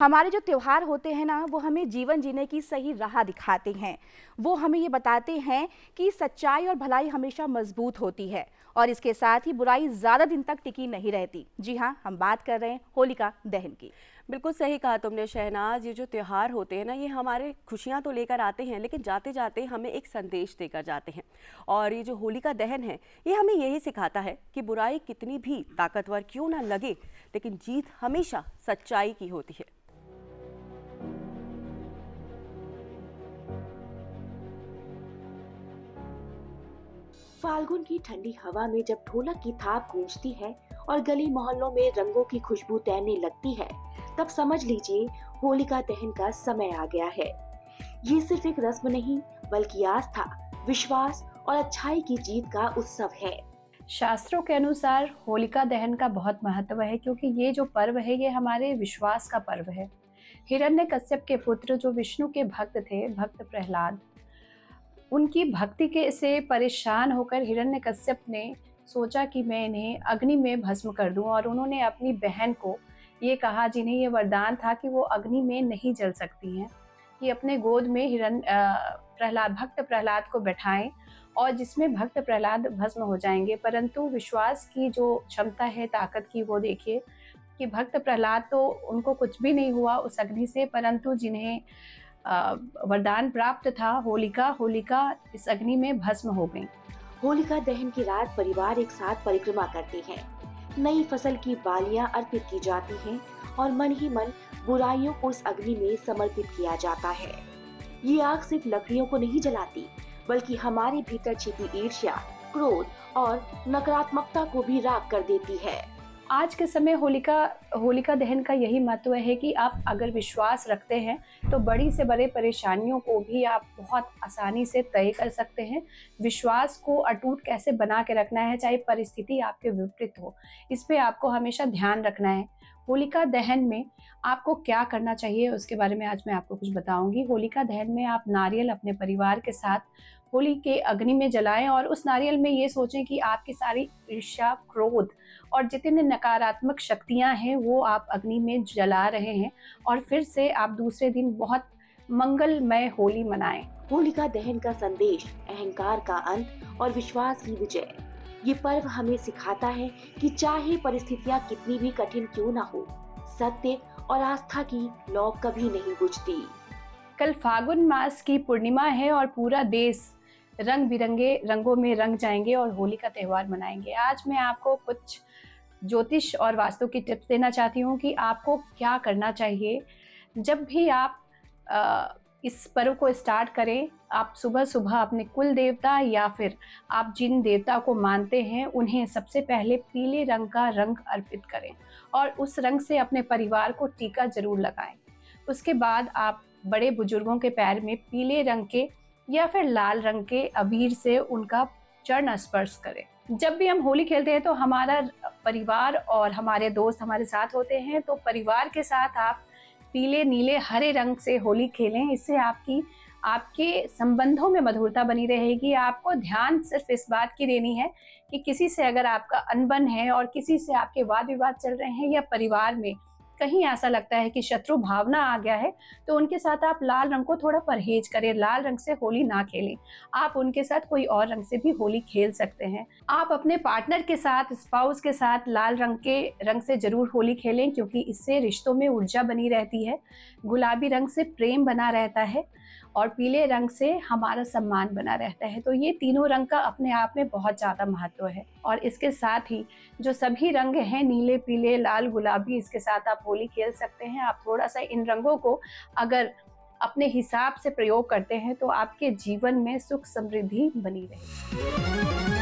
हमारे जो त्योहार होते हैं ना, वो हमें जीवन जीने की सही राह दिखाते हैं। वो हमें ये बताते हैं कि सच्चाई और भलाई हमेशा मजबूत होती है और इसके साथ ही बुराई ज़्यादा दिन तक टिकी नहीं रहती। जी हाँ, हम बात कर रहे हैं होलिका दहन की। बिल्कुल सही कहा तुमने शहनाज। ये जो त्योहार होते हैं ना, ये हमारे खुशियां तो लेकर आते हैं, लेकिन जाते जाते हमें एक संदेश देकर जाते हैं। और ये जो होलिका दहन है, ये हमें यही सिखाता है कि बुराई कितनी भी ताकतवर क्यों ना लगे, लेकिन जीत हमेशा सच्चाई की होती है। फाल्गुन की ठंडी हवा में जब ढोलक की थाप गूंजती है और गली मोहल्लों में रंगों की खुशबू तैरने लगती है, तब समझ लीजिए होलिका दहन का समय आ गया है। ये सिर्फ एक रस्म नहीं, बल्कि आस्था, विश्वास और अच्छाई की जीत का उत्सव है। शास्त्रों के अनुसार होलिका दहन का बहुत महत्व है, क्योंकि ये जो पर्व है ये हमारे विश्वास का पर्व है। हिरण्यकश्यप के पुत्र जो विष्णु के भक्त थे, भक्त प्रहलाद, उनकी भक्ति के से परेशान होकर हिरण्यकश्यप ने सोचा कि मैं इन्हें अग्नि में भस्म कर दूं, और उन्होंने अपनी बहन को ये कहा, जिन्हें ये वरदान था कि वो अग्नि में नहीं जल सकती हैं, कि अपने गोद में भक्त प्रहलाद को बैठाएं और जिसमें भक्त प्रहलाद भस्म हो जाएंगे। परंतु विश्वास की जो क्षमता है, ताकत की, वो देखिए कि भक्त प्रहलाद तो उनको कुछ भी नहीं हुआ उस अग्नि से, परंतु जिन्हें वरदान प्राप्त था होलिका इस अग्नि में भस्म हो गई। होलिका दहन की रात परिवार एक साथ परिक्रमा करते हैं। नई फसल की बालियां अर्पित की जाती हैं और मन ही मन बुराइयों को इस अग्नि में समर्पित किया जाता है। ये आग सिर्फ लकड़ियों को नहीं जलाती, बल्कि हमारे भीतर छिपी ईर्ष्या, क्रोध और नकारात्मकता को भी राख कर देती है। आज के समय होलिका दहन का यही महत्व है कि आप अगर विश्वास रखते हैं तो बड़ी से बड़े परेशानियों को भी आप बहुत आसानी से तय कर सकते हैं। विश्वास को अटूट कैसे बना के रखना है, चाहे परिस्थिति आपके विपरीत हो, इस पे आपको हमेशा ध्यान रखना है। होलिका दहन में आपको क्या करना चाहिए, उसके बारे में आज मैं आपको कुछ बताऊंगी। होलिका दहन में आप नारियल अपने परिवार के साथ होली के अग्नि में जलाएं और उस नारियल में ये सोचें कि आपकी सारी ईर्ष्या, क्रोध और जितने नकारात्मक शक्तियां हैं वो आप अग्नि में जला रहे हैं, और फिर से आप दूसरे दिन बहुत मंगलमय होली मनाएं। होलिका दहन का संदेश अहंकार का अंत और विश्वास की विजय। ये पर्व हमें सिखाता है कि चाहे परिस्थितियां कितनी भी कठिन क्यों ना हो, सत्य और आस्था की लौ कभी नहीं बुझती। कल फागुन मास की पूर्णिमा है और पूरा देश रंग बिरंगे रंगों में रंग जाएंगे और होली का त्यौहार मनाएंगे। आज मैं आपको कुछ ज्योतिष और वास्तु की टिप्स देना चाहती हूँ कि आपको क्या करना चाहिए जब भी आप इस पर्व को स्टार्ट करें। आप सुबह सुबह अपने कुल देवता या फिर आप जिन देवता को मानते हैं उन्हें सबसे पहले पीले रंग का रंग अर्पित करें और उस रंग से अपने परिवार को टीका जरूर लगाएं। उसके बाद आप बड़े बुजुर्गों के पैर में पीले रंग के या फिर लाल रंग के अबीर से उनका चरण स्पर्श करें। जब भी हम होली खेलते हैं तो हमारा परिवार और हमारे दोस्त हमारे साथ होते हैं, तो परिवार के साथ आप पीले, नीले, हरे रंग से होली खेलें। इससे आपके संबंधों में मधुरता बनी रहेगी। आपको ध्यान सिर्फ इस बात की देनी है कि किसी से अगर आपका अनबन है और किसी से आपके वाद विवाद चल रहे हैं या परिवार में कहीं ऐसा लगता है कि शत्रु भावना आ गया है, तो उनके साथ आप लाल रंग को थोड़ा परहेज करें, लाल रंग से होली ना खेलें। आप उनके साथ कोई और रंग से भी होली खेल सकते हैं। आप अपने पार्टनर के साथ, स्पाउस के साथ लाल रंग के रंग से जरूर होली खेलें, क्योंकि इससे रिश्तों में ऊर्जा बनी रहती है। गुलाबी रंग से प्रेम बना रहता है और पीले रंग से हमारा सम्मान बना रहता है। तो ये तीनों रंग का अपने आप में बहुत ज़्यादा महत्व है। और इसके साथ ही जो सभी रंग हैं, नीले, पीले, लाल, गुलाबी, इसके साथ आप होली खेल सकते हैं। आप थोड़ा सा इन रंगों को अगर अपने हिसाब से प्रयोग करते हैं तो आपके जीवन में सुख समृद्धि बनी रहेगी।